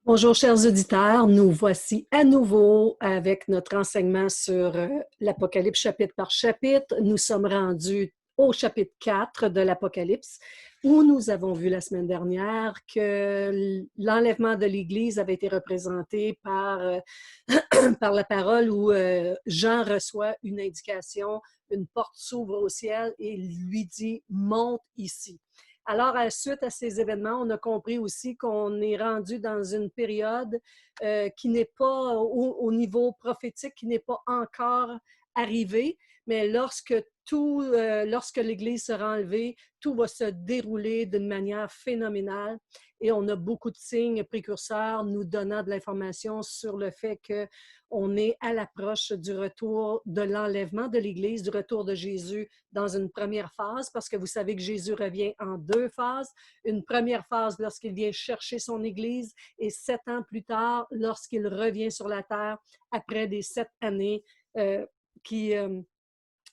Bonjour, chers auditeurs. Nous voici à nouveau avec notre enseignement sur l'Apocalypse chapitre par chapitre. Nous sommes rendus au chapitre 4 de l'Apocalypse, où nous avons vu la semaine dernière que l'enlèvement de l'Église avait été représenté par la parole où Jean reçoit une indication, une porte s'ouvre au ciel et lui dit « Monte ici ». Alors, suite à ces événements, on a compris aussi qu'on est rendu dans une période qui n'est pas au niveau prophétique, qui n'est pas encore arrivée, mais lorsque l'Église sera enlevée, tout va se dérouler d'une manière phénoménale et on a beaucoup de signes précurseurs nous donnant de l'information sur le fait qu'on est à l'approche du retour de l'enlèvement de l'Église, du retour de Jésus dans une première phase, parce que vous savez que Jésus revient en deux phases. Une première phase lorsqu'il vient chercher son Église et 7 ans plus tard, lorsqu'il revient sur la terre après des 7 années euh, qui, euh,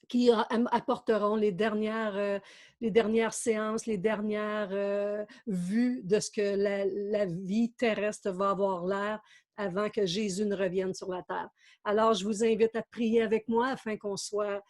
qui apporteront les dernières séances, les dernières vues de ce que la vie terrestre va avoir l'air avant que Jésus ne revienne sur la terre. Alors, je vous invite à prier avec moi afin qu'on soit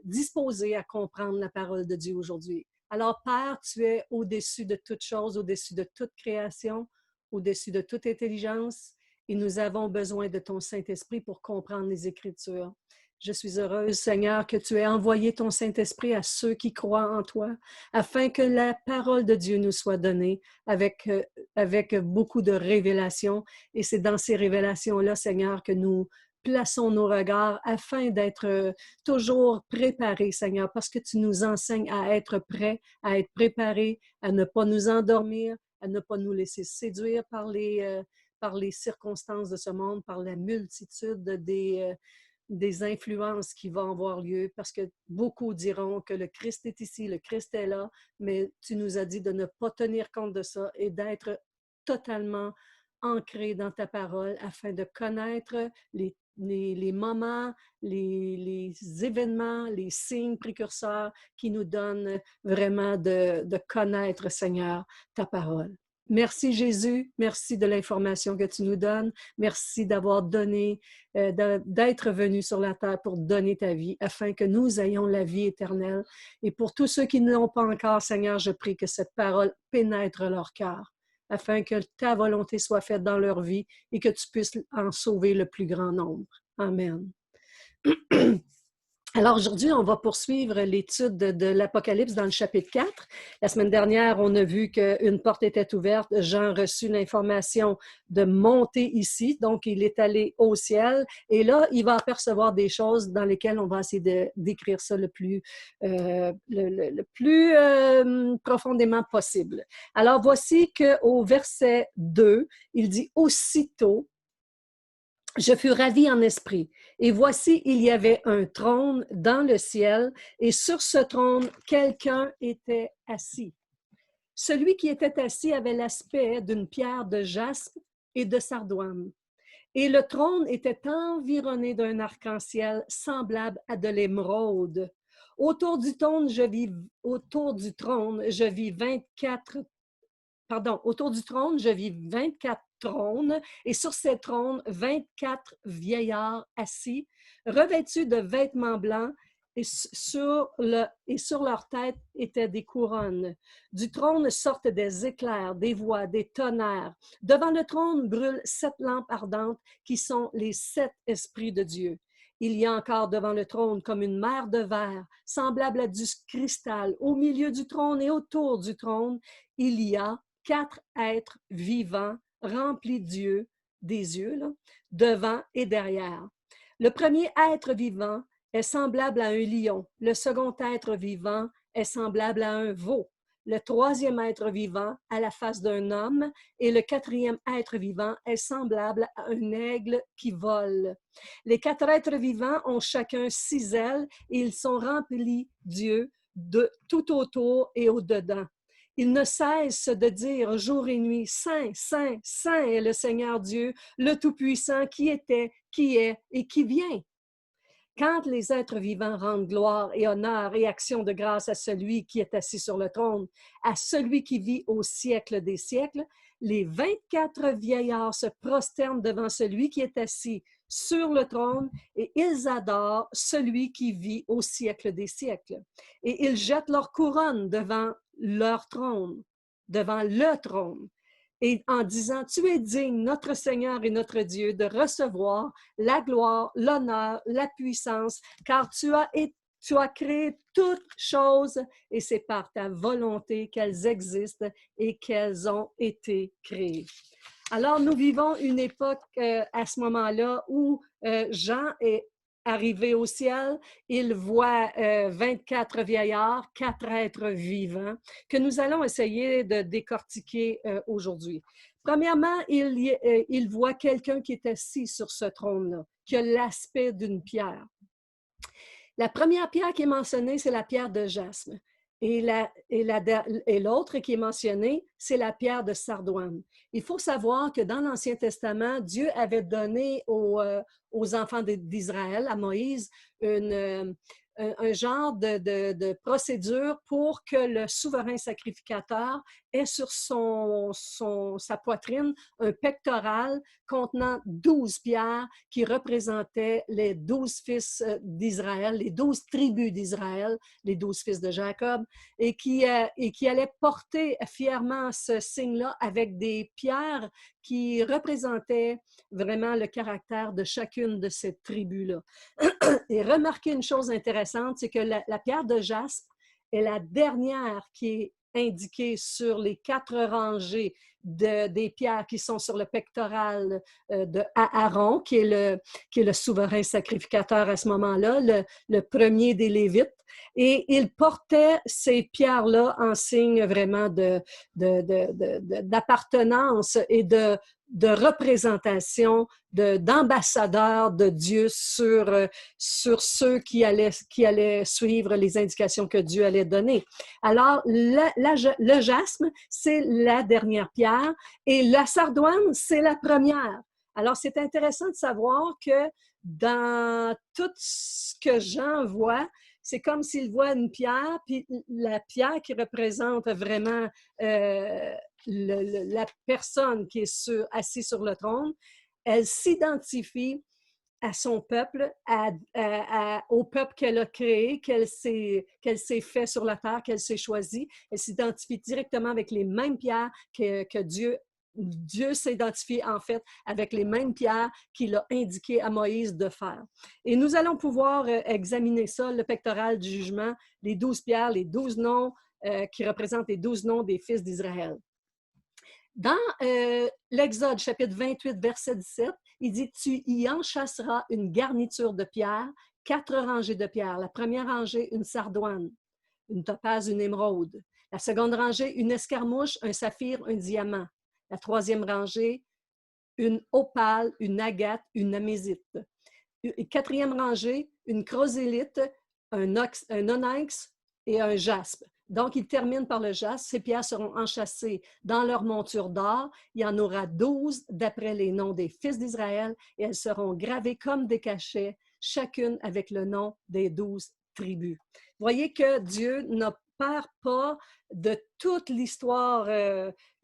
disposé à comprendre la parole de Dieu aujourd'hui. Alors, Père, tu es au-dessus de toute chose, au-dessus de toute création, au-dessus de toute intelligence, et nous avons besoin de ton Saint-Esprit pour comprendre les Écritures. Je suis heureuse, Seigneur, que tu aies envoyé ton Saint-Esprit à ceux qui croient en toi, afin que la parole de Dieu nous soit donnée avec beaucoup de révélations. Et c'est dans ces révélations-là, Seigneur, que nous plaçons nos regards afin d'être toujours préparés, Seigneur, parce que tu nous enseignes à être prêts, à être préparés, à ne pas nous endormir, à ne pas nous laisser séduire par les circonstances de ce monde, par la multitude des influences qui vont avoir lieu, parce que beaucoup diront que le Christ est ici, le Christ est là, mais tu nous as dit de ne pas tenir compte de ça et d'être totalement ancré dans ta parole afin de connaître les moments, les événements, les signes précurseurs qui nous donnent vraiment de connaître, Seigneur, ta parole. Merci Jésus, merci de l'information que tu nous donnes, merci d'avoir donné d'être venu sur la terre pour donner ta vie, afin que nous ayons la vie éternelle. Et pour tous ceux qui ne l'ont pas encore, Seigneur, je prie que cette parole pénètre leur cœur, afin que ta volonté soit faite dans leur vie et que tu puisses en sauver le plus grand nombre. Amen. Alors aujourd'hui, on va poursuivre l'étude de l'Apocalypse dans le chapitre 4. La semaine dernière, on a vu qu'une porte était ouverte. Jean a reçu l'information de monter ici, donc il est allé au ciel. Et là, il va apercevoir des choses dans lesquelles on va essayer d'écrire ça le plus profondément possible. Alors voici qu'au verset 2, il dit « Aussitôt, je fus ravi en esprit, et voici, il y avait un trône dans le ciel, et sur ce trône, quelqu'un était assis. Celui qui était assis avait l'aspect d'une pierre de jaspe et de sardoine. Et le trône était environné d'un arc-en-ciel semblable à de l'émeraude. Autour du trône, je vis 24 autour du trône, je vis 24 trônes, et sur ces trônes, 24 vieillards assis, revêtus de vêtements blancs, et sur leur tête étaient des couronnes. Du trône sortent des éclairs, des voix, des tonnerres. Devant le trône brûlent 7 lampes ardentes qui sont les 7 esprits de Dieu. Il y a encore devant le trône comme une mer de verre, semblable à du cristal. Au milieu du trône et autour du trône, il y a 4 êtres vivants remplis d'yeux, des yeux, là, devant et derrière. Le premier être vivant est semblable à un lion. Le second être vivant est semblable à un veau. Le troisième être vivant a la face d'un homme et le quatrième être vivant est semblable à un aigle qui vole. Les 4 êtres vivants ont chacun 6 ailes et ils sont remplis d'yeux de tout autour et au-dedans. Il ne cesse de dire jour et nuit, Saint, Saint, Saint est le Seigneur Dieu, le Tout-Puissant, qui était, qui est et qui vient. quand les êtres vivants rendent gloire et honneur et action de grâce à celui qui est assis sur le trône, à celui qui vit au siècle des siècles, les 24 vieillards se prosternent devant celui qui est assis sur le trône et ils adorent celui qui vit au siècle des siècles. Et ils jettent leur couronne devant leur trône, devant le trône, et en disant, tu es digne, notre Seigneur et notre Dieu, de recevoir la gloire, l'honneur, la puissance, car tu as créé toutes choses et c'est par ta volonté qu'elles existent et qu'elles ont été créées. Alors, nous vivons une époque à ce moment-là où Jean est arrivé au ciel, il voit 24 vieillards, 4 êtres vivants, que nous allons essayer de décortiquer aujourd'hui. Premièrement, il voit quelqu'un qui est assis sur ce trône-là, qui a l'aspect d'une pierre. La première pierre qui est mentionnée, c'est la pierre de jasme. Et l'autre qui est mentionnée, c'est la pierre de sardoine. Il faut savoir que dans l'Ancien Testament, Dieu avait donné aux enfants d'Israël, à Moïse, un genre de procédure pour que le souverain sacrificateur ait sur sa poitrine un pectoral contenant 12 pierres qui représentaient les 12 fils d'Israël, les 12 tribus d'Israël, les 12 fils de Jacob, et qui allait porter fièrement ce signe-là avec des pierres qui représentaient vraiment le caractère de chacune de ces tribus-là. Et remarquez une chose intéressante, c'est que la pierre de jaspe est la dernière qui est indiquée sur les 4 rangées des pierres qui sont sur le pectoral de Aaron, qui est le souverain sacrificateur à ce moment-là, le premier des Lévites. Et il portait ces pierres-là en signe vraiment d'appartenance et de représentation, d'ambassadeur de Dieu sur ceux qui allaient suivre les indications que Dieu allait donner. Alors, le jasme, c'est la dernière pierre et la sardoine, c'est la première. Alors, c'est intéressant de savoir que dans tout ce que Jean voit, c'est comme s'il voit une pierre, puis la pierre qui représente vraiment la personne qui est assise sur le trône, elle s'identifie à son peuple, au peuple qu'elle a créé, qu'elle s'est fait sur la terre, qu'elle s'est choisie. Elle s'identifie directement avec les mêmes pierres que Dieu s'identifie en fait avec les mêmes pierres qu'il a indiqué à Moïse de faire. Et nous allons pouvoir examiner ça, le pectoral du jugement, les 12 pierres, les 12 noms qui représentent les 12 noms des fils d'Israël. Dans l'Exode, chapitre 28, verset 17, il dit « Tu y enchâsseras une garniture de pierres, 4 rangées de pierres. La première rangée, une sardoine, une topaze, une émeraude. La seconde rangée, une escarmouche, un saphir, un diamant. La troisième rangée, une opale, une agate, une amésite. Quatrième rangée, une chrysélite, un onyx et un jaspe. » Donc, il termine par le jaspe. Ces pierres seront enchâssées dans leur monture d'or. Il y en aura 12 d'après les noms des fils d'Israël et elles seront gravées comme des cachets, chacune avec le nom des 12 tribus. Voyez que Dieu ne perd pas de toute l'histoire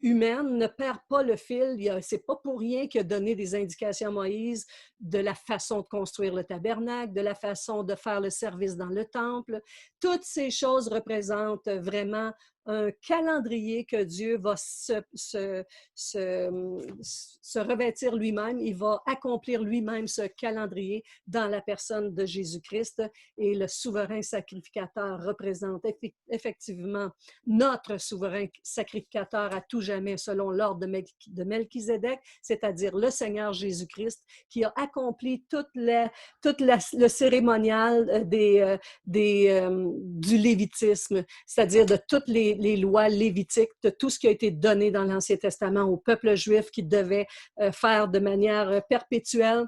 humaine, ne perd pas le fil. C'est pas pour rien qu'il a donné des indications à Moïse de la façon de construire le tabernacle, de la façon de faire le service dans le temple. Toutes ces choses représentent vraiment un calendrier que Dieu va se revêtir lui-même. Il va accomplir lui-même ce calendrier dans la personne de Jésus-Christ et le souverain sacrificateur représente effectivement notre souverain sacrificateur à tout jamais selon l'ordre de Melchizedek, c'est-à-dire le Seigneur Jésus-Christ qui a accompli tout le cérémonial du lévitisme, c'est-à-dire de toutes les lois lévitiques, de tout ce qui a été donné dans l'Ancien Testament au peuple juif qui devait faire de manière perpétuelle.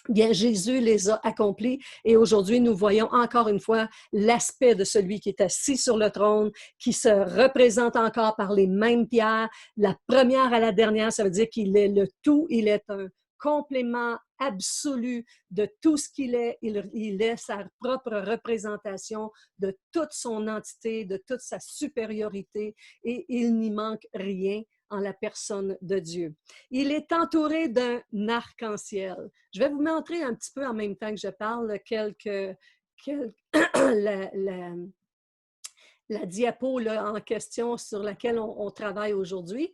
Bien, Jésus les a accomplis et aujourd'hui, nous voyons encore une fois l'aspect de celui qui est assis sur le trône, qui se représente encore par les mêmes pierres. La première à la dernière, ça veut dire qu'il est le tout, il est un complément absolu de tout ce qu'il est. Il est sa propre représentation de toute son entité, de toute sa supériorité, et il n'y manque rien en la personne de Dieu. Il est entouré d'un arc-en-ciel. Je vais vous montrer un petit peu en même temps que je parle la diapo là, en question sur laquelle on travaille aujourd'hui.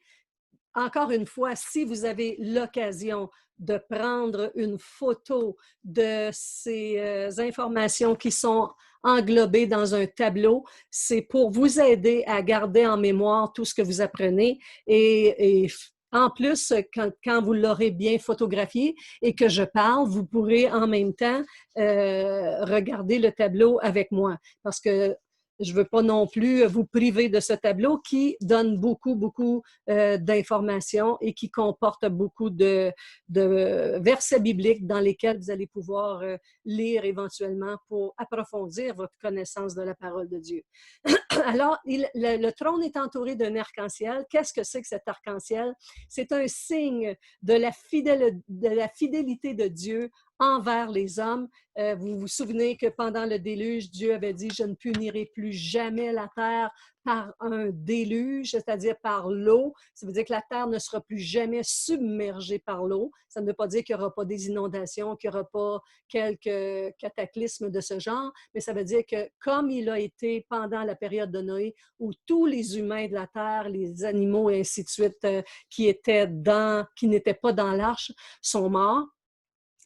Encore une fois, si vous avez l'occasion de prendre une photo de ces informations qui sont englobées dans un tableau, c'est pour vous aider à garder en mémoire tout ce que vous apprenez et en plus, quand vous l'aurez bien photographié et que je parle, vous pourrez en même temps regarder le tableau avec moi parce que je ne veux pas non plus vous priver de ce tableau qui donne beaucoup d'informations et qui comporte beaucoup de versets bibliques dans lesquels vous allez pouvoir lire éventuellement pour approfondir votre connaissance de la parole de Dieu. Alors, le trône est entouré d'un arc-en-ciel. Qu'est-ce que c'est que cet arc-en-ciel? C'est un signe de la fidélité de Dieu envers les hommes. Vous vous souvenez que pendant le déluge, Dieu avait dit « Je ne punirai plus jamais la terre par un déluge, c'est-à-dire par l'eau. » Ça veut dire que la terre ne sera plus jamais submergée par l'eau. Ça ne veut pas dire qu'il n'y aura pas des inondations, qu'il n'y aura pas quelques cataclysmes de ce genre, mais ça veut dire que comme il a été pendant la période de Noé, où tous les humains de la terre, les animaux et ainsi de suite, qui n'étaient pas dans l'arche, sont morts,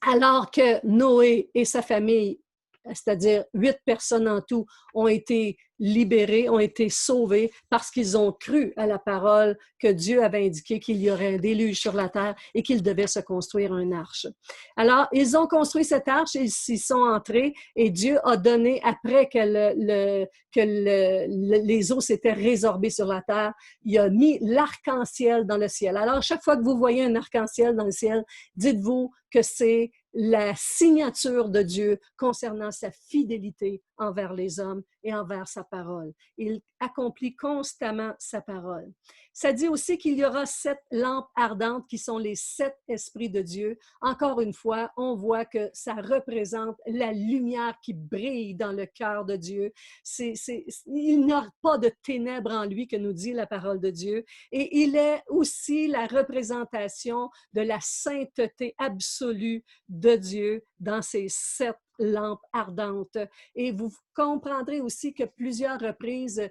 alors que Noé et sa famille, c'est-à-dire 8 personnes en tout, ont été libérés, ont été sauvés parce qu'ils ont cru à la parole que Dieu avait indiqué qu'il y aurait un déluge sur la terre et qu'il devait se construire une arche. Alors, ils ont construit cette arche, ils s'y sont entrés et Dieu a donné, après que les eaux s'étaient résorbées sur la terre, il a mis l'arc-en-ciel dans le ciel. Alors, chaque fois que vous voyez un arc-en-ciel dans le ciel, dites-vous que c'est la signature de Dieu concernant sa fidélité envers les hommes et envers sa parole. Il accomplit constamment sa parole. Ça dit aussi qu'il y aura 7 lampes ardentes qui sont les 7 esprits de Dieu. Encore une fois, on voit que ça représente la lumière qui brille dans le cœur de Dieu. Il n'y a pas de ténèbres en lui, que nous dit la parole de Dieu. Et il est aussi la représentation de la sainteté absolue de Dieu dans ces 7 lampes ardentes. Et vous comprendrez aussi que plusieurs reprises,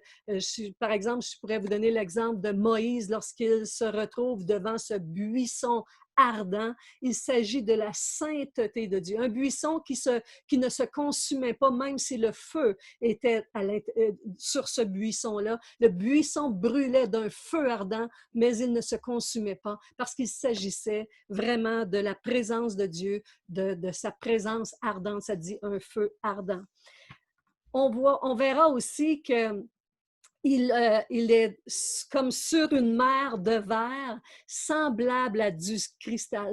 par exemple, je pourrais vous donner l'exemple de Moïse lorsqu'il se retrouve devant ce buisson ardent. Il s'agit de la sainteté de Dieu. Un buisson qui ne se consumait pas, même si le feu était sur ce buisson-là. Le buisson brûlait d'un feu ardent, mais il ne se consumait pas parce qu'il s'agissait vraiment de la présence de Dieu, de sa présence ardente. Ça dit un feu ardent. On verra aussi que il est comme sur une mer de verre, semblable à du cristal.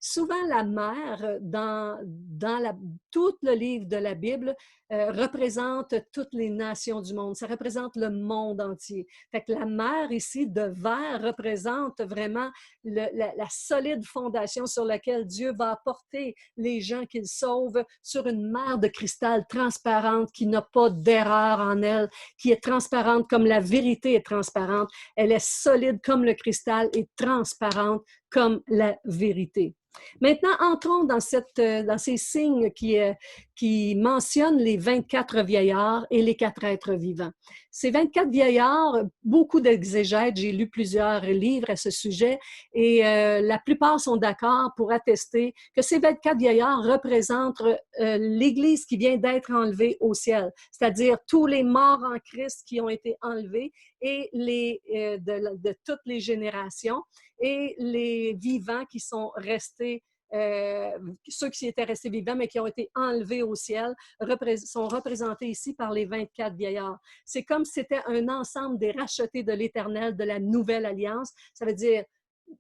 Souvent la mer, dans tout le livre de la Bible, représente toutes les nations du monde. Ça représente le monde entier. Fait que la mer ici, de verre, représente vraiment la solide fondation sur laquelle Dieu va apporter les gens qu'il sauve sur une mer de cristal transparente qui n'a pas d'erreur en elle, qui est transparente comme la vérité est transparente. Elle est solide comme le cristal et transparente comme la vérité. Maintenant, entrons dans ces signes qui mentionnent les 24 vieillards et les 4 êtres vivants. Ces 24 vieillards, beaucoup d'exégètes, j'ai lu plusieurs livres à ce sujet, et la plupart sont d'accord pour attester que ces 24 vieillards représentent l'Église qui vient d'être enlevée au ciel, c'est-à-dire tous les morts en Christ qui ont été enlevés et de toutes les générations, et les vivants qui sont restés, ceux qui étaient restés vivants mais qui ont été enlevés au ciel, sont représentés ici par les 24 vieillards. C'est comme si c'était un ensemble des rachetés de l'Éternel, de la nouvelle alliance. Ça veut dire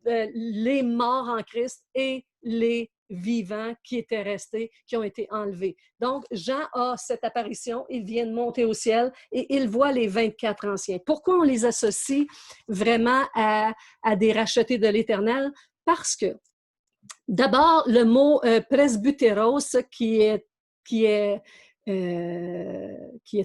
les morts en Christ et les vivants qui étaient restés, qui ont été enlevés. Donc, Jean a cette apparition, il vient de monter au ciel et il voit les 24 anciens. Pourquoi on les associe vraiment à des rachetés de l'Éternel? Parce que D'abord, le mot presbytéros qui est, qui est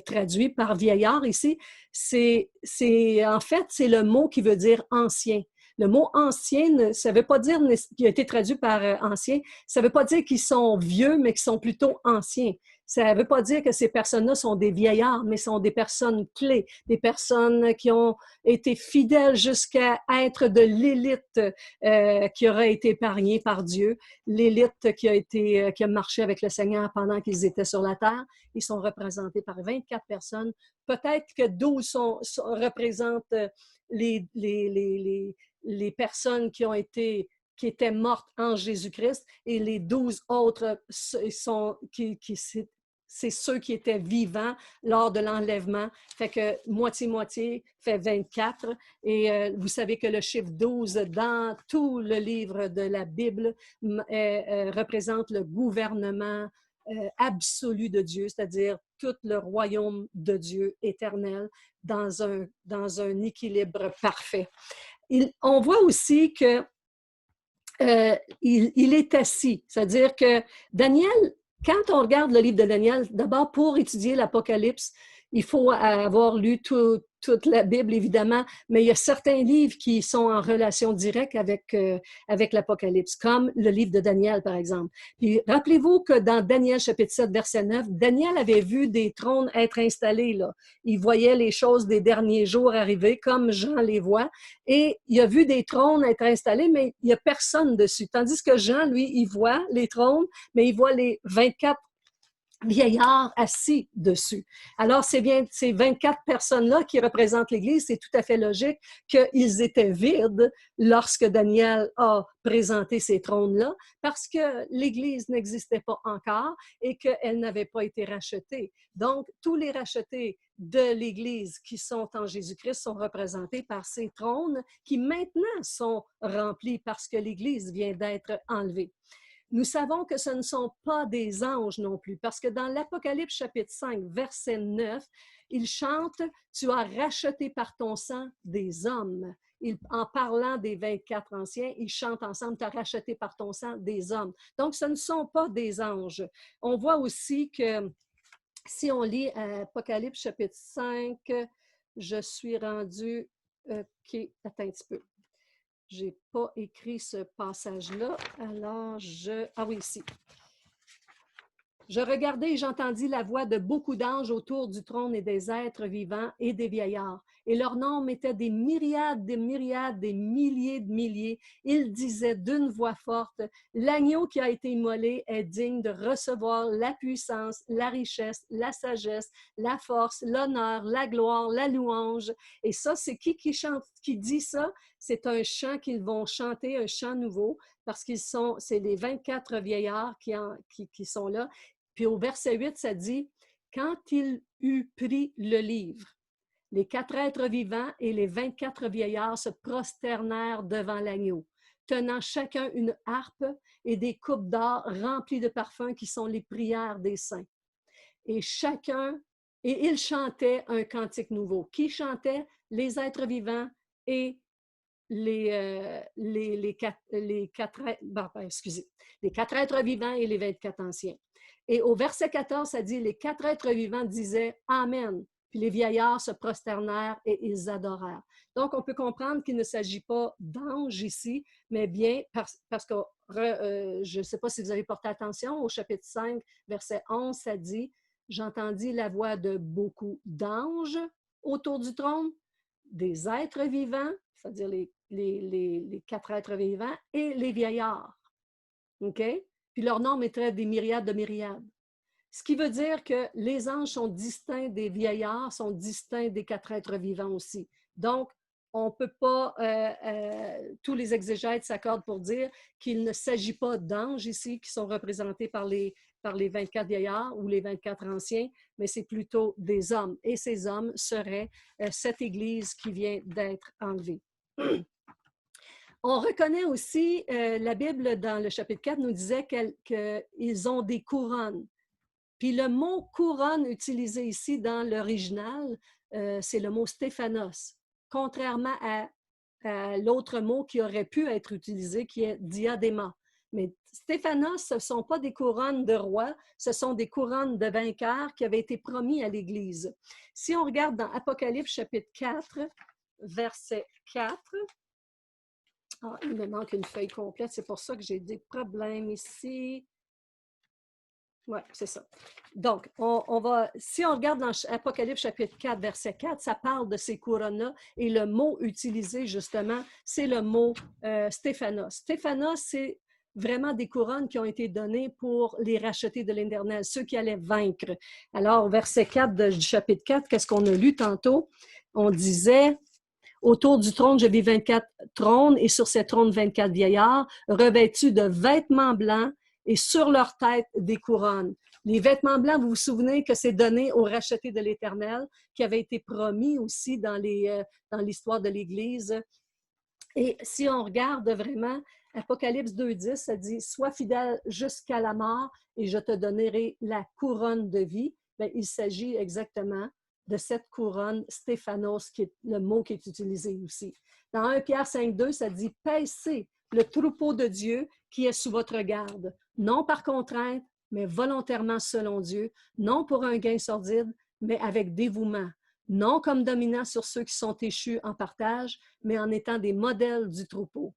traduit par vieillard ici, en fait, c'est le mot qui veut dire ancien. Le mot ancien, ça ne veut pas dire, qui a été traduit par ancien, ça ne veut pas dire qu'ils sont vieux, mais qu'ils sont plutôt anciens. Ça ne veut pas dire que ces personnes-là sont des vieillards, mais sont des personnes clés, des personnes qui ont été fidèles jusqu'à être de l'élite qui aurait été épargnée par Dieu, l'élite qui a marché avec le Seigneur pendant qu'ils étaient sur la terre. Ils sont représentés par 24 personnes. Peut-être que 12 représentent les personnes qui étaient mortes en Jésus-Christ et les 12 autres c'est ceux qui étaient vivants lors de l'enlèvement. Fait que moitié-moitié fait 24. Et vous savez que le chiffre 12 dans tout le livre de la Bible représente le gouvernement absolu de Dieu, c'est-à-dire tout le royaume de Dieu éternel dans un équilibre parfait. On voit aussi que il est assis, c'est-à-dire que Daniel, quand on regarde le livre de Daniel, d'abord pour étudier l'Apocalypse, il faut avoir lu toute la Bible, évidemment, mais il y a certains livres qui sont en relation directe avec l'Apocalypse, comme le livre de Daniel, par exemple. Puis rappelez-vous que dans Daniel, chapitre 7, verset 9, Daniel avait vu des trônes être installés, là. Il voyait les choses des derniers jours arriver, comme Jean les voit, et il a vu des trônes être installés, mais il n'y a personne dessus. Tandis que Jean, lui, il voit les trônes, mais il voit les 24 vieillards assis dessus. Alors, c'est bien ces 24 personnes-là qui représentent l'Église. C'est tout à fait logique qu'ils étaient vides lorsque Daniel a présenté ces trônes-là, parce que l'Église n'existait pas encore et qu'elle n'avait pas été rachetée. Donc, tous les rachetés de l'Église qui sont en Jésus-Christ sont représentés par ces trônes qui maintenant sont remplis parce que l'Église vient d'être enlevée. Nous savons que ce ne sont pas des anges non plus, parce que dans l'Apocalypse chapitre 5, verset 9, il chante « Tu as racheté par ton sang des hommes ». En parlant des 24 anciens, ils chantent ensemble « Tu as racheté par ton sang des hommes ». Donc, ce ne sont pas des anges. On voit aussi que si on lit Apocalypse chapitre 5, je suis rendue... OK, attends un petit peu. Je n'ai pas écrit ce passage-là, alors ah oui, ici. Je regardai et j'entendis la voix de beaucoup d'anges autour du trône et des êtres vivants et des vieillards. Et leur nombre était des myriades, des myriades, des milliers de milliers. Ils disaient d'une voix forte, « L'agneau qui a été immolé est digne de recevoir la puissance, la richesse, la sagesse, la force, l'honneur, la gloire, la louange. » Et ça, c'est qui chante, qui dit ça? C'est un chant qu'ils vont chanter, un chant nouveau, parce c'est les 24 vieillards qui sont là. Puis au verset 8, ça dit « Quand il eut pris le livre, les 4 êtres vivants et les 24 vieillards se prosternèrent devant l'agneau, tenant chacun une harpe et des coupes d'or remplies de parfums qui sont les prières des saints. Et ils chantaient un cantique nouveau. » Qui chantait? Les êtres vivants et les quatre êtres vivants et les 24 anciens. Et au verset 14, ça dit, les 4 êtres vivants disaient « Amen ». Puis les vieillards se prosternèrent et ils adorèrent. Donc, on peut comprendre qu'il ne s'agit pas d'anges ici, mais bien parce que, je ne sais pas si vous avez porté attention, au chapitre 5, verset 11, ça dit « J'entendis la voix de beaucoup d'anges autour du trône, des êtres vivants, c'est-à-dire les 4 êtres vivants, et les vieillards. OK? Puis leur nombre est des myriades de myriades. Ce qui veut dire que les anges sont distincts des vieillards, sont distincts des 4 êtres vivants aussi. Donc, on ne peut pas, tous les exégètes s'accordent pour dire qu'il ne s'agit pas d'anges ici qui sont représentés par les 24 vieillards ou les 24 anciens, mais c'est plutôt des hommes. Et ces hommes seraient cette Église qui vient d'être enlevée. On reconnaît aussi, la Bible dans le chapitre 4 nous disait qu'ils ont des couronnes. Puis le mot couronne utilisé ici dans l'original, c'est le mot stéphanos, contrairement à l'autre mot qui aurait pu être utilisé, qui est diadéma. Mais Stéphanos, ce ne sont pas des couronnes de rois, ce sont des couronnes de vainqueurs qui avaient été promis à l'Église. Si on regarde dans Apocalypse chapitre 4, verset 4, ah, il me manque une feuille complète, c'est pour ça que j'ai des problèmes ici. Oui, c'est ça. Donc, si on regarde dans Apocalypse chapitre 4, verset 4, ça parle de ces couronnes-là et le mot utilisé, justement, c'est le mot Stéphanos. Stéphanos, c'est vraiment des couronnes qui ont été données pour les racheter de l'Éternel, ceux qui allaient vaincre. Alors, verset 4 du chapitre 4, qu'est-ce qu'on a lu tantôt? On disait... Autour du trône, je vis 24 trônes et sur ces trônes, 24 vieillards, revêtus de vêtements blancs et sur leur tête des couronnes. Les vêtements blancs, vous vous souvenez que c'est donné aux rachetés de l'Éternel, qui avait été promis aussi dans l'histoire de l'Église. Et si on regarde vraiment, Apocalypse 2.10, ça dit « Sois fidèle jusqu'à la mort et je te donnerai la couronne de vie ». Bien, il s'agit exactement de cette couronne Stéphanos, qui est le mot qui est utilisé aussi. Dans 1 Pierre 5.2, ça dit « Paissez le troupeau de Dieu qui est sous votre garde, non par contrainte, mais volontairement selon Dieu, non pour un gain sordide, mais avec dévouement, non comme dominant sur ceux qui sont échus en partage, mais en étant des modèles du troupeau. »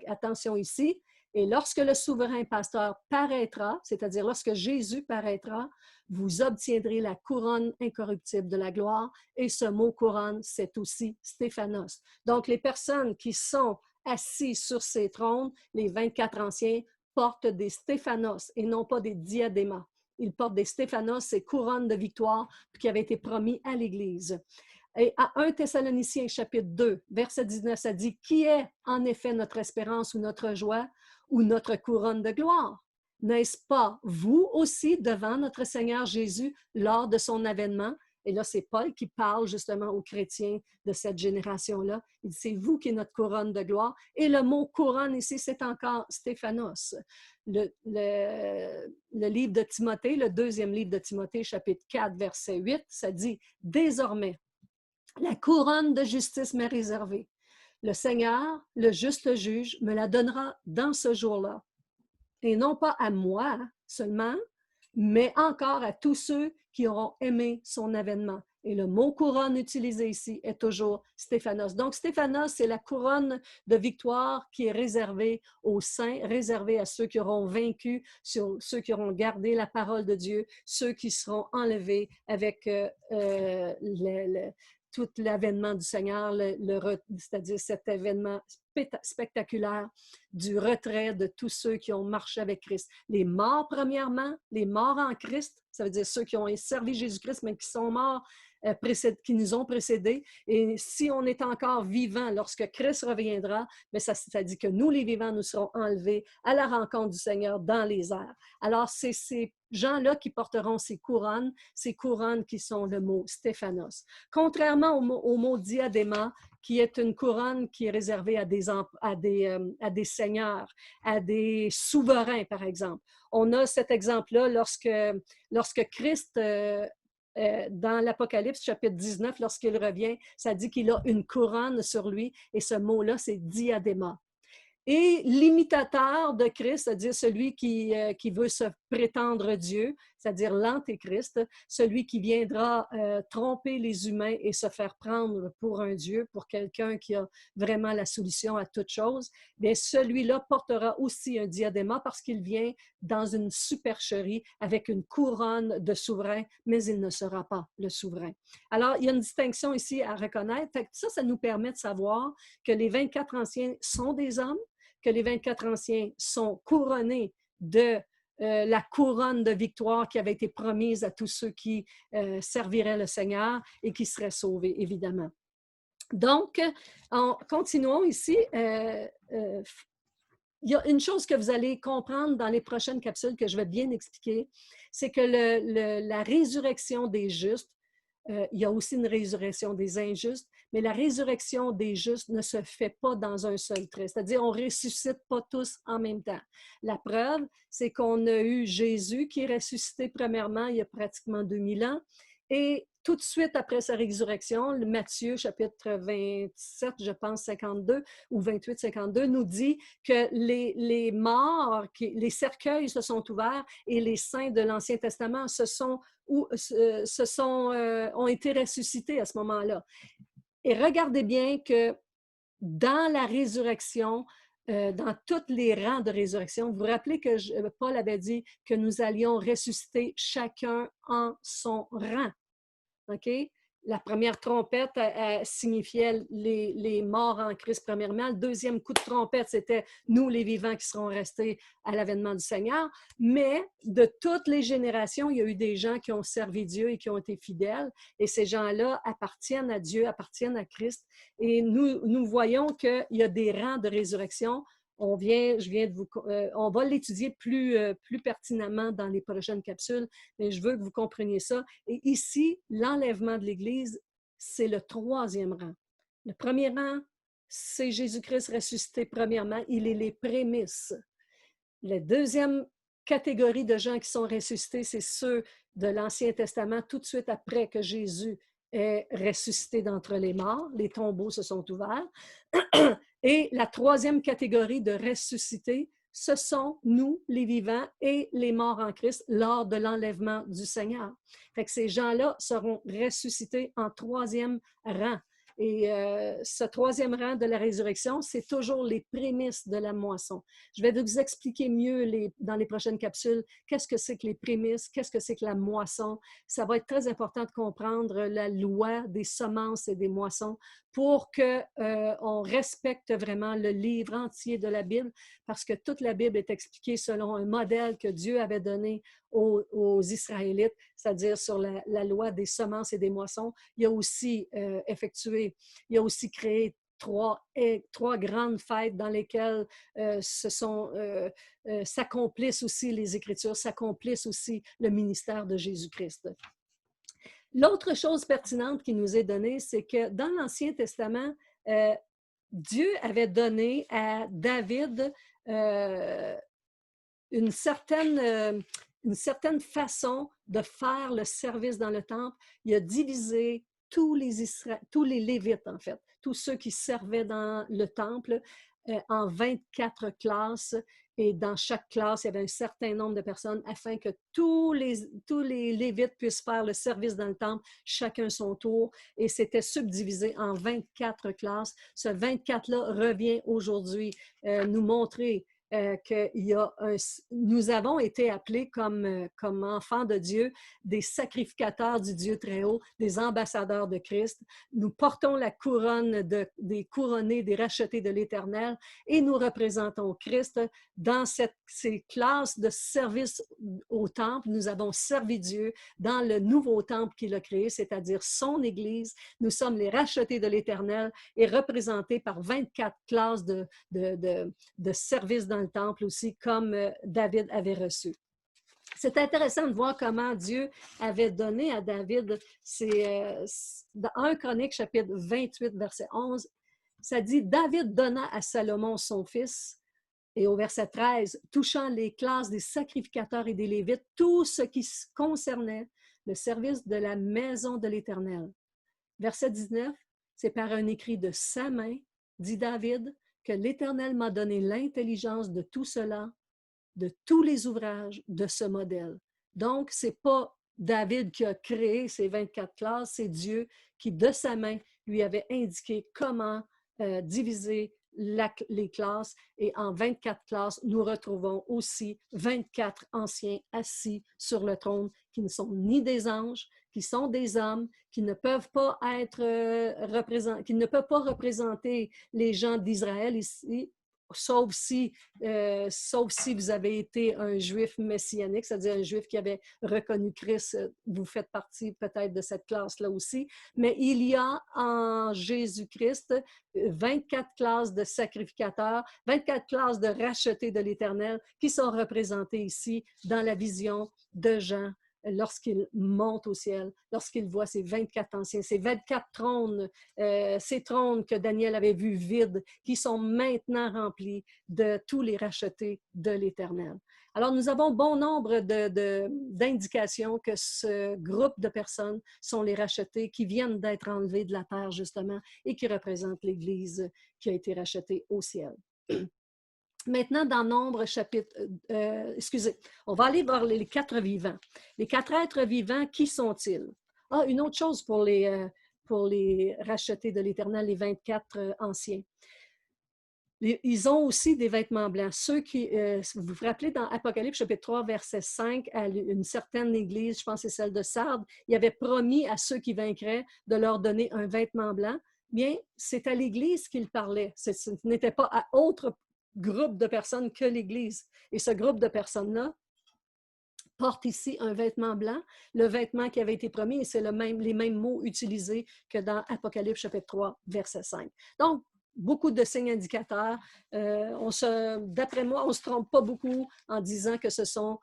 Attention ici, et lorsque le souverain pasteur paraîtra, c'est-à-dire lorsque Jésus paraîtra, vous obtiendrez la couronne incorruptible de la gloire. Et ce mot couronne, c'est aussi Stéphanos. Donc, les personnes qui sont assises sur ces trônes, les 24 anciens, portent des Stéphanos et non pas des diadémas. Ils portent des Stéphanos, ces couronnes de victoire qui avaient été promis à l'Église. Et à 1 Thessaloniciens, chapitre 2, verset 19, ça dit « Qui est en effet notre espérance ou notre joie ou notre couronne de gloire? N'est-ce pas vous aussi devant notre Seigneur Jésus lors de son avènement? » Et là, c'est Paul qui parle justement aux chrétiens de cette génération-là. Il dit « C'est vous qui êtes notre couronne de gloire. » Et le mot couronne ici, c'est encore Stéphanos. Le livre de Timothée, le deuxième livre de Timothée, chapitre 4, verset 8, ça dit « Désormais, la couronne de justice m'est réservée. Le Seigneur, le juste juge, me la donnera dans ce jour-là. Et non pas à moi seulement, mais encore à tous ceux qui auront aimé son avènement. » Et le mot couronne utilisé ici est toujours Stéphanos. Donc, Stéphanos, c'est la couronne de victoire qui est réservée aux saints, réservée à ceux qui auront vaincu, ceux qui auront gardé la parole de Dieu, ceux qui seront enlevés avec tout l'avènement du Seigneur, c'est-à-dire cet événement spectaculaire du retrait de tous ceux qui ont marché avec Christ. Les morts, premièrement, les morts en Christ, ça veut dire ceux qui ont servi Jésus-Christ, mais qui sont morts, qui nous ont précédés. Et si on est encore vivant lorsque Christ reviendra, mais ça dit que nous, les vivants, nous serons enlevés à la rencontre du Seigneur dans les airs. Alors, c'est ces gens-là qui porteront ces couronnes qui sont le mot Stéphanos. Contrairement au mot diadéma, qui est une couronne qui est réservée à des seigneurs, à des souverains, par exemple. On a cet exemple-là lorsque Christ, dans l'Apocalypse, chapitre 19, lorsqu'il revient, ça dit qu'il a une couronne sur lui, et ce mot-là, c'est diadéma. Et l'imitateur de Christ, c'est-à-dire celui qui veut se prétendre Dieu, c'est-à-dire l'antéchrist, celui qui viendra tromper les humains et se faire prendre pour un Dieu, pour quelqu'un qui a vraiment la solution à toute chose, bien celui-là portera aussi un diadéma parce qu'il vient dans une supercherie avec une couronne de souverain, mais il ne sera pas le souverain. Alors, il y a une distinction ici à reconnaître. Ça nous permet de savoir que les 24 anciens sont des hommes, que les 24 anciens sont couronnés de la couronne de victoire qui avait été promise à tous ceux qui serviraient le Seigneur et qui seraient sauvés, évidemment. Donc, continuons ici. Il y a une chose que vous allez comprendre dans les prochaines capsules que je vais bien expliquer, c'est que la résurrection des justes, il y a aussi une résurrection des injustes, mais la résurrection des justes ne se fait pas dans un seul trait. C'est-à-dire, on ne ressuscite pas tous en même temps. La preuve, c'est qu'on a eu Jésus qui est ressuscité premièrement il y a pratiquement 2000 ans, Et tout de suite après sa résurrection, le Matthieu, chapitre 27, je pense 52, ou 28, 52, nous dit que les morts, les cercueils se sont ouverts et les saints de l'Ancien Testament ont été ressuscités à ce moment-là. Et regardez bien que dans la résurrection, dans tous les rangs de résurrection, vous vous rappelez que Paul avait dit que nous allions ressusciter chacun en son rang. OK? La première trompette signifiait les morts en Christ, premièrement. Le deuxième coup de trompette, c'était nous, les vivants, qui serons restés à l'avènement du Seigneur. Mais de toutes les générations, il y a eu des gens qui ont servi Dieu et qui ont été fidèles. Et ces gens-là appartiennent à Dieu, appartiennent à Christ. Et nous voyons qu'il y a des rangs de résurrection. On va l'étudier plus pertinemment dans les prochaines capsules, mais je veux que vous compreniez ça. Et ici, l'enlèvement de l'Église, c'est le troisième rang. Le premier rang, c'est Jésus-Christ ressuscité premièrement. Il est les prémices. La deuxième catégorie de gens qui sont ressuscités, c'est ceux de l'Ancien Testament, tout de suite après que Jésus est ressuscité d'entre les morts. Les tombeaux se sont ouverts. Et la troisième catégorie de ressuscités, ce sont nous, les vivants et les morts en Christ lors de l'enlèvement du Seigneur. Fait que ces gens-là seront ressuscités en troisième rang. Et ce troisième rang de la résurrection, c'est toujours les prémices de la moisson. Je vais vous expliquer mieux dans les prochaines capsules qu'est-ce que c'est que les prémices, qu'est-ce que c'est que la moisson. Ça va être très important de comprendre la loi des semences et des moissons pour qu'on respecte vraiment le livre entier de la Bible, parce que toute la Bible est expliquée selon un modèle que Dieu avait donné aux Israélites, c'est-à-dire sur la loi des semences et des moissons. Il a aussi créé trois grandes fêtes dans lesquelles s'accomplissent aussi les Écritures, s'accomplissent aussi le ministère de Jésus-Christ. L'autre chose pertinente qui nous est donnée, c'est que dans l'Ancien Testament, Dieu avait donné à David une certaine façon de faire le service dans le temple. Il a divisé tous les Lévites, en fait, tous ceux qui servaient dans le temple, en 24 classes. Et dans chaque classe, il y avait un certain nombre de personnes afin que tous les Lévites puissent faire le service dans le temple, chacun son tour. Et c'était subdivisé en 24 classes. Ce 24-là revient aujourd'hui nous montrer nous avons été appelés comme enfants de Dieu, des sacrificateurs du Dieu très haut, des ambassadeurs de Christ. Nous portons la couronne des couronnés, des rachetés de l'Éternel, et nous représentons Christ dans ces classes de service au temple. Nous avons servi Dieu dans le nouveau temple qu'il a créé, c'est-à-dire son Église. Nous sommes les rachetés de l'Éternel et représentés par 24 classes de service dans le temple aussi, comme David avait reçu. C'est intéressant de voir comment Dieu avait donné à David, dans 1 Chronique, chapitre 28, verset 11, ça dit « David donna à Salomon son fils », et au verset 13, « touchant les classes des sacrificateurs et des Lévites, tout ce qui concernait le service de la maison de l'Éternel. » Verset 19, c'est par un écrit de sa main, dit David, que l'Éternel m'a donné l'intelligence de tout cela, de tous les ouvrages de ce modèle. Donc, ce n'est pas David qui a créé ces 24 classes, c'est Dieu qui, de sa main, lui avait indiqué comment diviser les classes. Et en 24 classes, nous retrouvons aussi 24 anciens assis sur le trône qui ne sont ni des anges, qui sont des hommes, qui ne peuvent pas représenter les gens d'Israël ici, sauf si vous avez été un juif messianique, c'est-à-dire un juif qui avait reconnu Christ. Vous faites partie peut-être de cette classe-là aussi. Mais il y a en Jésus-Christ 24 classes de sacrificateurs, 24 classes de rachetés de l'Éternel qui sont représentées ici dans la vision de Jean lorsqu'il monte au ciel, lorsqu'il voit ces 24 anciens, ces 24 trônes, ces trônes que Daniel avait vus vides, qui sont maintenant remplis de tous les rachetés de l'Éternel. Alors, nous avons bon nombre d'indications que ce groupe de personnes sont les rachetés qui viennent d'être enlevés de la terre, justement, et qui représentent l'Église qui a été rachetée au ciel. Maintenant, dans Nombre, chapitre... excusez, on va aller voir les 4 vivants. Les 4 êtres vivants, qui sont-ils? Ah, une autre chose pour les rachetés de l'Éternel, les 24 anciens. Ils ont aussi des vêtements blancs. Ceux qui, vous vous rappelez, dans Apocalypse chapitre 3, verset 5, à une certaine église, je pense que c'est celle de Sardes, il avait promis à ceux qui vaincraient de leur donner un vêtement blanc. Bien, c'est à l'église qu'il parlait. Ce n'était pas à autre groupe de personnes que l'église. Et ce groupe de personnes-là porte ici un vêtement blanc, le vêtement qui avait été promis, et c'est les mêmes mots utilisés que dans Apocalypse chapitre 3, verset 5. Donc, beaucoup de signes indicateurs. D'après moi, on ne se trompe pas beaucoup en disant que ce sont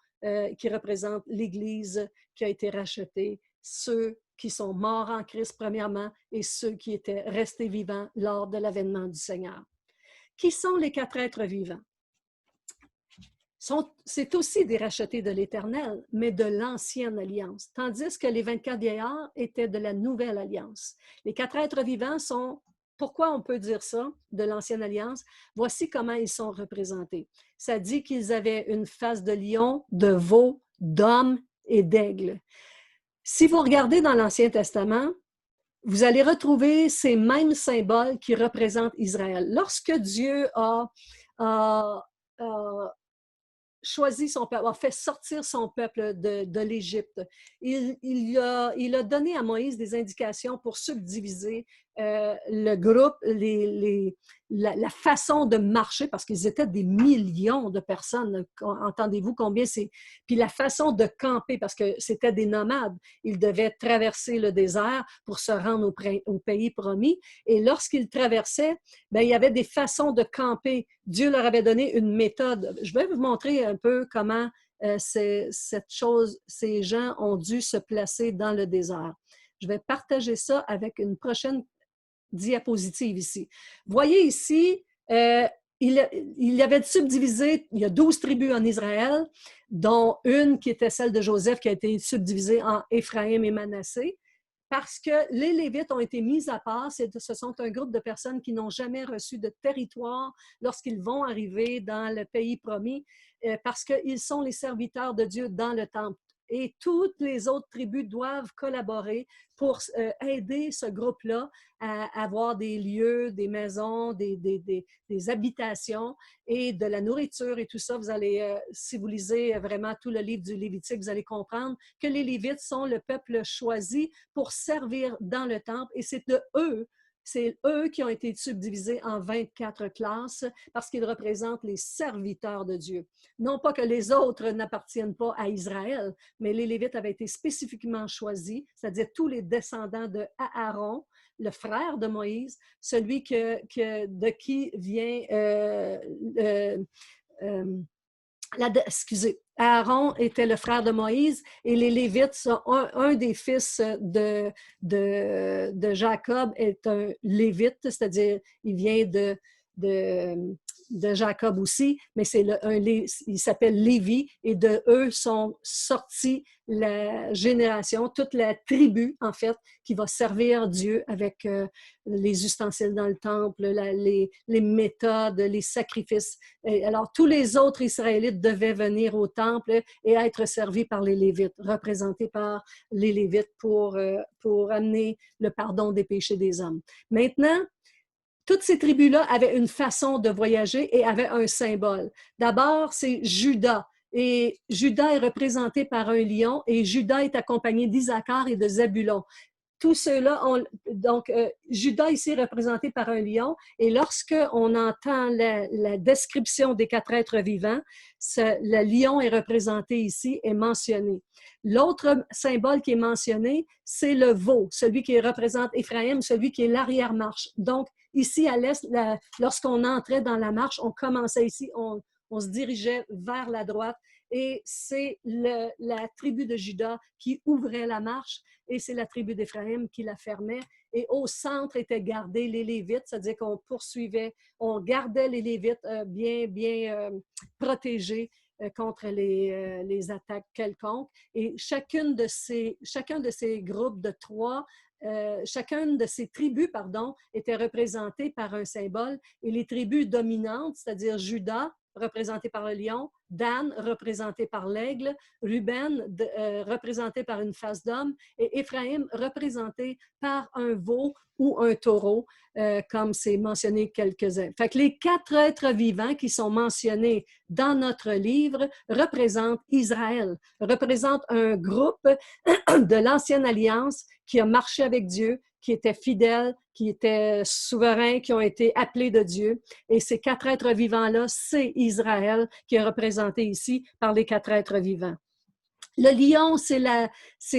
qui représentent l'Église qui a été rachetée, ceux qui sont morts en Christ premièrement et ceux qui étaient restés vivants lors de l'avènement du Seigneur. Qui sont les 4 êtres vivants? C'est aussi des rachetés de l'Éternel, mais de l'Ancienne Alliance, tandis que les 24 vieillards étaient de la Nouvelle Alliance. Les 4 êtres vivants sont... Pourquoi on peut dire ça de l'Ancienne Alliance? Voici comment ils sont représentés. Ça dit qu'ils avaient une face de lion, de veau, d'homme et d'aigle. Si vous regardez dans l'Ancien Testament, vous allez retrouver ces mêmes symboles qui représentent Israël. Lorsque Dieu a choisi son peuple, a fait sortir son peuple de l'Égypte. Il a donné à Moïse des indications pour subdiviser le groupe, la façon de marcher, parce qu'ils étaient des millions de personnes. Entendez-vous combien c'est? Puis la façon de camper, parce que c'était des nomades. Ils devaient traverser le désert pour se rendre au pays promis. Et lorsqu'ils traversaient, bien, il y avait des façons de camper. Dieu leur avait donné une méthode. Je vais vous montrer un peu comment ces gens ont dû se placer dans le désert. Je vais partager ça avec une prochaine diapositive ici. Voyez ici, il avait subdivisé, il y a 12 tribus en Israël, dont une qui était celle de Joseph, qui a été subdivisée en Éphraïm et Manassé, parce que les Lévites ont été mis à part. Ce sont un groupe de personnes qui n'ont jamais reçu de territoire lorsqu'ils vont arriver dans le pays promis, parce qu'ils sont les serviteurs de Dieu dans le temple. Et toutes les autres tribus doivent collaborer pour aider ce groupe-là à avoir des lieux, des maisons, des habitations et de la nourriture et tout ça. Vous allez, si vous lisez vraiment tout le livre du Lévitique, vous allez comprendre que les Lévites sont le peuple choisi pour servir dans le temple et c'est eux qui ont été subdivisés en 24 classes parce qu'ils représentent les serviteurs de Dieu. Non pas que les autres n'appartiennent pas à Israël, mais les Lévites avaient été spécifiquement choisis, c'est-à-dire tous les descendants de Aaron, le frère de Moïse, celui de qui vient... excusez, Aaron était le frère de Moïse et les Lévites sont un des fils de Jacob est un Lévite, c'est-à-dire il vient de Jacob aussi, mais il s'appelle Lévi et de eux sont sortis la génération, toute la tribu en fait, qui va servir Dieu avec les ustensiles dans le temple, les méthodes, les sacrifices. Et alors, tous les autres Israélites devaient venir au temple et être servis par les Lévites, représentés par les Lévites pour amener le pardon des péchés des hommes. Maintenant, toutes ces tribus-là avaient une façon de voyager et avaient un symbole. D'abord, c'est Juda. Et Juda est représenté par un lion et Juda est accompagné d'Isaacar et de Zabulon. Tous ceux-là, Juda ici est représenté par un lion et lorsqu'on entend la description des 4 êtres vivants, le lion est représenté ici, est mentionné. L'autre symbole qui est mentionné, c'est le veau, celui qui représente Éphraïm, celui qui est l'arrière-marche. Donc, ici à l'est, lorsqu'on entrait dans la marche, on commençait ici, on se dirigeait vers la droite et c'est la tribu de Juda qui ouvrait la marche et c'est la tribu d'Éphraïm qui la fermait. Et au centre étaient gardés les Lévites, c'est-à-dire qu'on poursuivait, on gardait les Lévites bien protégés contre les attaques quelconques. Et chacun de ces groupes de trois, chacune de ces tribus, pardon, était représentée par un symbole. Et les tribus dominantes, c'est-à-dire Juda, représenté par le lion, Dan, représenté par l'aigle, Ruben, représenté par une face d'homme, et Éphraïm, représenté par un veau ou un taureau, comme c'est mentionné quelques-uns. Fait que les 4 êtres vivants qui sont mentionnés dans notre livre représentent Israël, représentent un groupe de l'Ancienne Alliance qui a marché avec Dieu, qui étaient fidèles, qui étaient souverains, qui ont été appelés de Dieu. Et ces 4 êtres vivants-là, c'est Israël qui est représenté ici par les 4 êtres vivants. Le lion, c'est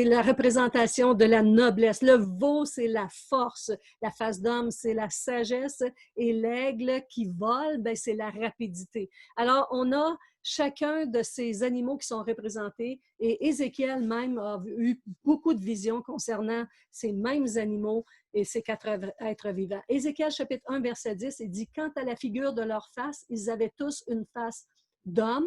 la représentation de la noblesse. Le veau, c'est la force. La face d'homme, c'est la sagesse. Et l'aigle qui vole, ben, c'est la rapidité. Alors, on a chacun de ces animaux qui sont représentés. Et Ézéchiel même a eu beaucoup de visions concernant ces mêmes animaux et ces 4 êtres vivants. Ézéchiel chapitre 1, verset 10, il dit « Quant à la figure de leur face, ils avaient tous une face d'homme,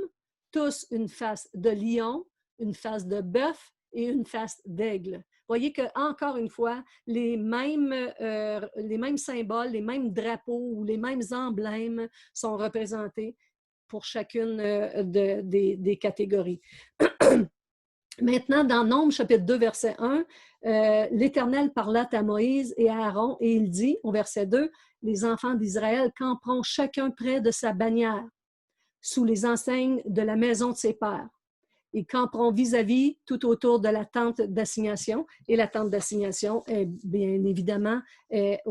tous une face de lion, une face de bœuf et une face d'aigle. » Voyez que encore une fois, les mêmes symboles, les mêmes drapeaux ou les mêmes emblèmes sont représentés pour chacune des catégories. Maintenant, dans Nombre, chapitre 2, verset 1, l'Éternel parla à Moïse et à Aaron, et il dit, au verset 2, « Les enfants d'Israël camperont chacun près de sa bannière, sous les enseignes de la maison de ses pères. Ils camperont vis-à-vis tout autour de la tente d'assignation. Et la tente d'assignation est bien évidemment est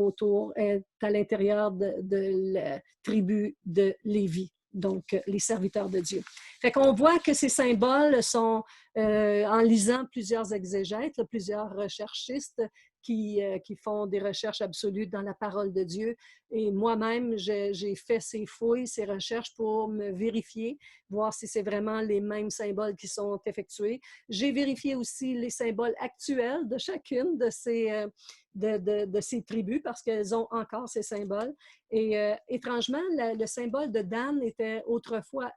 à l'intérieur de la tribu de Lévi, donc les serviteurs de Dieu. Fait qu'on voit que ces symboles sont, en lisant plusieurs exégètes, plusieurs recherchistes qui font des recherches absolues dans la parole de Dieu. Et moi-même, j'ai fait ces fouilles, ces recherches pour me vérifier, voir si c'est vraiment les mêmes symboles qui sont effectués. J'ai vérifié aussi les symboles actuels de chacune de ces tribus parce qu'elles ont encore ces symboles. Et étrangement, le symbole de Dan était autrefois,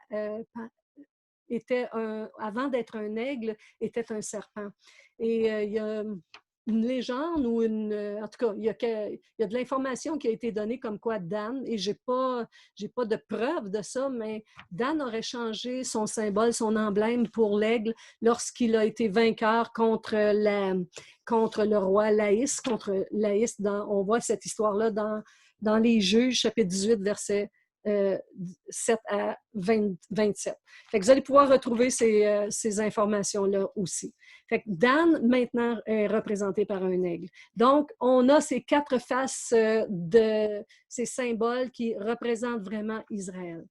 avant d'être un aigle, était un serpent. Et il y a une légende ou en tout cas, il y a de l'information qui a été donnée comme quoi Dan, et j'ai pas de preuve de ça, mais Dan aurait changé son symbole, son emblème pour l'aigle lorsqu'il a été vainqueur contre le roi Laïs. On voit cette histoire-là dans les Juges, chapitre 18, verset 7 à 27. Fait que vous allez pouvoir retrouver ces informations-là aussi. Fait que Dan, maintenant, est représenté par un aigle. Donc, on a ces 4 faces de ces symboles qui représentent vraiment Israël.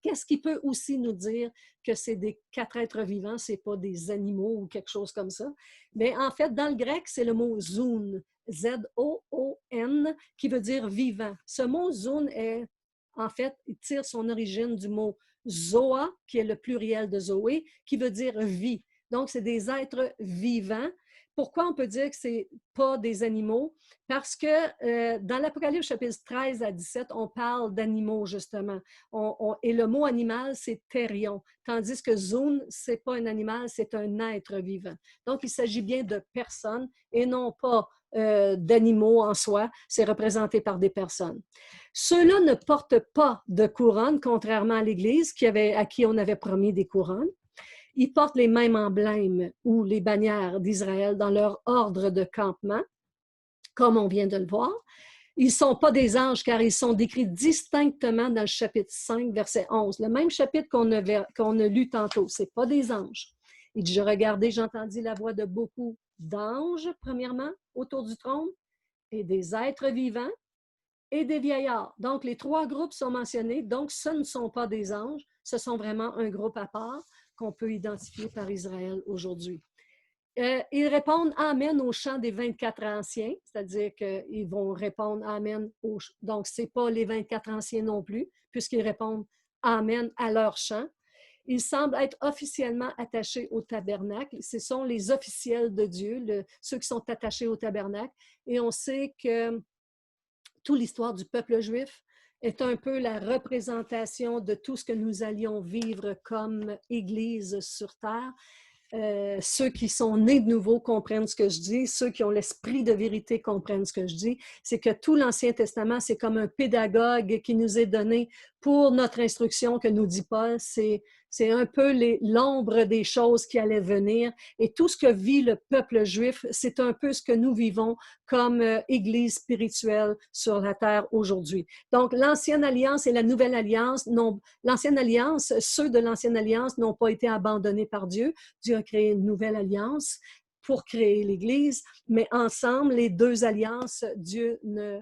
Qu'est-ce qui peut aussi nous dire que c'est des 4 êtres vivants, ce n'est pas des animaux ou quelque chose comme ça? Mais en fait, dans le grec, c'est le mot zoon, Z-O-O-N, qui veut dire vivant. Ce mot zoon en fait, il tire son origine du mot zoa, qui est le pluriel de zoé, qui veut dire vie. Donc, c'est des êtres vivants. Pourquoi on peut dire que ce n'est pas des animaux? Parce que dans l'Apocalypse chapitre 13 à 17, on parle d'animaux, justement. Et le mot animal, c'est thérion. Tandis que zoon, ce n'est pas un animal, c'est un être vivant. Donc, il s'agit bien de personnes et non pas d'animaux en soi. C'est représenté par des personnes. Ceux-là ne portent pas de couronne, contrairement à l'Église à qui on avait promis des couronnes. Ils portent les mêmes emblèmes ou les bannières d'Israël dans leur ordre de campement, comme on vient de le voir. Ils ne sont pas des anges car ils sont décrits distinctement dans le chapitre 5, verset 11. Le même chapitre qu'on a lu tantôt. Ce n'est pas des anges. Il dit, « Je regardais, j'entendis la voix de beaucoup d'anges, premièrement, autour du trône, et des êtres vivants, et des vieillards. » Donc, les 3 groupes sont mentionnés. Donc, ce ne sont pas des anges. Ce sont vraiment un groupe à part qu'on peut identifier par Israël aujourd'hui. Ils répondent « Amen » au chant des 24 anciens, c'est-à-dire qu'ils vont répondre « Amen » donc ce n'est pas les 24 anciens non plus, puisqu'ils répondent « Amen » à leur chant. Ils semblent être officiellement attachés au tabernacle. Ce sont les officiels de Dieu, ceux qui sont attachés au tabernacle. Et on sait que toute l'histoire du peuple juif est un peu la représentation de tout ce que nous allions vivre comme Église sur terre. Ceux qui sont nés de nouveau comprennent ce que je dis, ceux qui ont l'esprit de vérité comprennent ce que je dis. C'est que tout l'Ancien Testament, c'est comme un pédagogue qui nous est donné pour notre instruction, que nous dit Paul. C'est un peu l'ombre des choses qui allaient venir. Et tout ce que vit le peuple juif, c'est un peu ce que nous vivons comme Église spirituelle sur la terre aujourd'hui. Donc, l'Ancienne Alliance et la Nouvelle Alliance, l'Ancienne Alliance, ceux de l'Ancienne Alliance n'ont pas été abandonnés par Dieu. Dieu a créé une nouvelle alliance pour créer l'Église, mais ensemble, les deux alliances, Dieu ne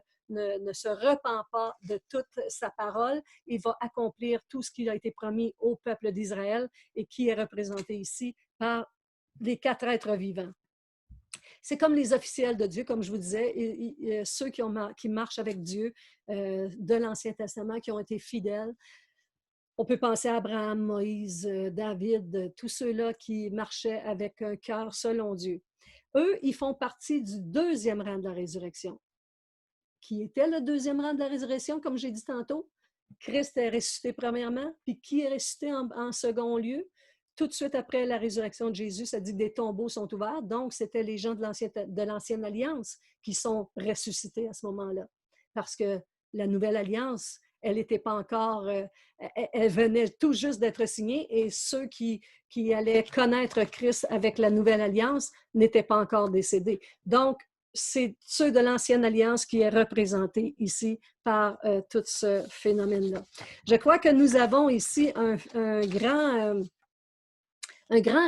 se repent pas de toute sa parole. Il va accomplir tout ce qui a été promis au peuple d'Israël et qui est représenté ici par les 4 êtres vivants. C'est comme les officiels de Dieu, comme je vous disais, ceux qui marchent avec Dieu de l'Ancien Testament, qui ont été fidèles. On peut penser à Abraham, Moïse, David, tous ceux-là qui marchaient avec un cœur selon Dieu. Eux, ils font partie du deuxième rang de la résurrection. Qui était le deuxième rang de la résurrection, comme j'ai dit tantôt? Christ est ressuscité premièrement, puis qui est ressuscité en second lieu? Tout de suite après la résurrection de Jésus, ça dit que des tombeaux sont ouverts. Donc, c'était les gens de l'Ancienne Alliance qui sont ressuscités à ce moment-là. Parce que la Nouvelle Alliance, elle n'était pas encore, elle venait tout juste d'être signée et ceux qui allaient connaître Christ avec la Nouvelle Alliance n'étaient pas encore décédés. Donc, c'est ceux de l'Ancienne Alliance qui est représenté ici par tout ce phénomène-là. Je crois que nous avons ici un grand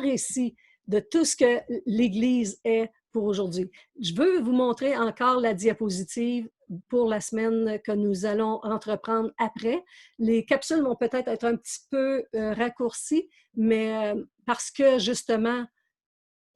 récit de tout ce que l'Église est pour aujourd'hui. Je veux vous montrer encore la diapositive pour la semaine que nous allons entreprendre après. Les capsules vont peut-être être un petit peu raccourcies, mais parce que justement,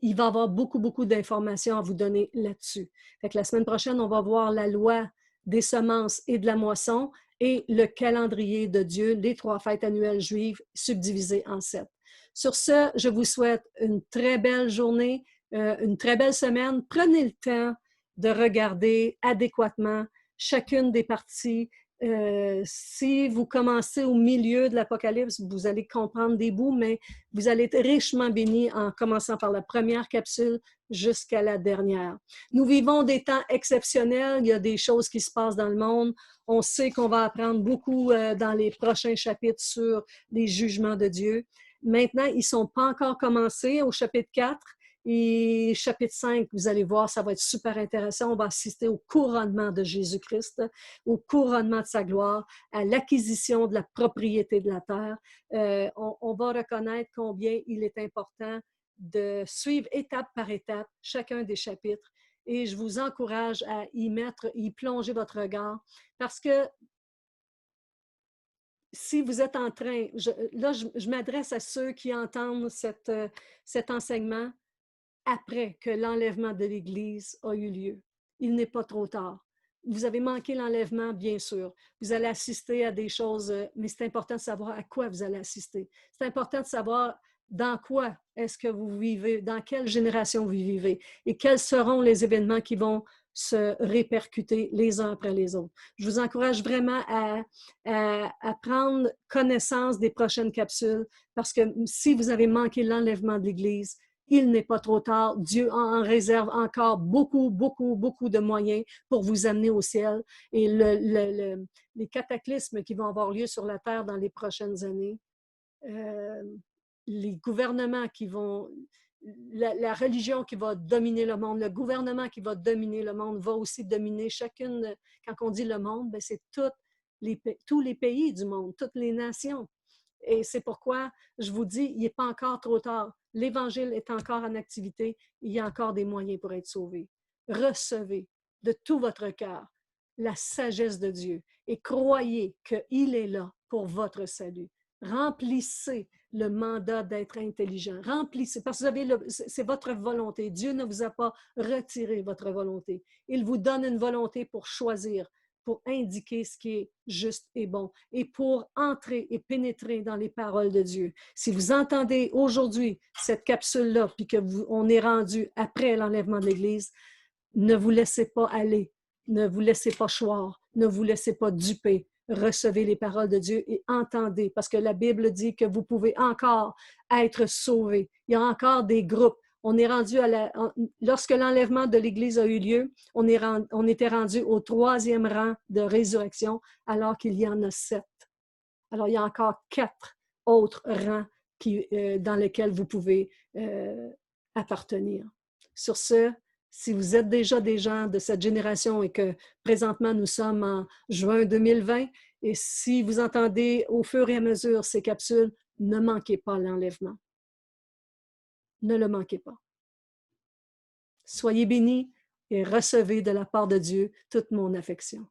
il va y avoir beaucoup d'informations à vous donner là-dessus. Fait que la semaine prochaine, on va voir la loi des semences et de la moisson et le calendrier de Dieu, les 3 fêtes annuelles juives subdivisées en 7. Sur ce, je vous souhaite une très belle journée, une très belle semaine. Prenez le temps de regarder adéquatement chacune des parties. Si vous commencez au milieu de l'Apocalypse, vous allez comprendre des bouts, mais vous allez être richement bénis en commençant par la première capsule jusqu'à la dernière. Nous vivons des temps exceptionnels, il y a des choses qui se passent dans le monde. On sait qu'on va apprendre beaucoup dans les prochains chapitres sur les jugements de Dieu. Maintenant, ils ne sont pas encore commencés au chapitre 4. Et chapitre 5, vous allez voir, ça va être super intéressant. On va assister au couronnement de Jésus-Christ, au couronnement de sa gloire, à l'acquisition de la propriété de la terre. On va reconnaître combien il est important de suivre étape par étape chacun des chapitres. Et je vous encourage à y plonger votre regard parce que si vous êtes en train, je m'adresse à ceux qui entendent cet enseignement après que l'enlèvement de l'Église a eu lieu. Il n'est pas trop tard. Vous avez manqué l'enlèvement, bien sûr. Vous allez assister à des choses, mais c'est important de savoir à quoi vous allez assister. C'est important de savoir dans quoi est-ce que vous vivez, dans quelle génération vous vivez et quels seront les événements qui vont se répercuter les uns après les autres. Je vous encourage vraiment à prendre connaissance des prochaines capsules parce que si vous avez manqué l'enlèvement de l'Église, il n'est pas trop tard. Dieu en réserve encore beaucoup de moyens pour vous amener au ciel. Et les cataclysmes qui vont avoir lieu sur la terre dans les prochaines années, les gouvernements qui vont... La religion qui va dominer le monde, le gouvernement qui va dominer le monde va aussi dominer chacune. Quand on dit le monde, c'est tous les pays du monde, toutes les nations. Et c'est pourquoi je vous dis, il n'est pas encore trop tard. L'Évangile est encore en activité. Il y a encore des moyens pour être sauvé. Recevez de tout votre cœur la sagesse de Dieu et croyez qu'il est là pour votre salut. Remplissez le mandat d'être intelligent. Remplissez, parce que c'est votre volonté. Dieu ne vous a pas retiré votre volonté. Il vous donne une volonté pour choisir pour indiquer ce qui est juste et bon et pour entrer et pénétrer dans les paroles de Dieu. Si vous entendez aujourd'hui cette capsule-là, puis on est rendu après l'enlèvement de l'Église, ne vous laissez pas aller, ne vous laissez pas choir, ne vous laissez pas duper. Recevez les paroles de Dieu et entendez, parce que la Bible dit que vous pouvez encore être sauvés. Il y a encore des groupes. On est rendu lorsque l'enlèvement de l'Église a eu lieu, on était rendu au 3e rang de résurrection, alors qu'il y en a 7. Alors, il y a encore 4 autres rangs dans lesquels vous pouvez appartenir. Sur ce, si vous êtes déjà des gens de cette génération et que présentement nous sommes en juin 2020, et si vous entendez au fur et à mesure ces capsules, ne manquez pas l'enlèvement. Ne le manquez pas. Soyez bénis et recevez de la part de Dieu toute mon affection.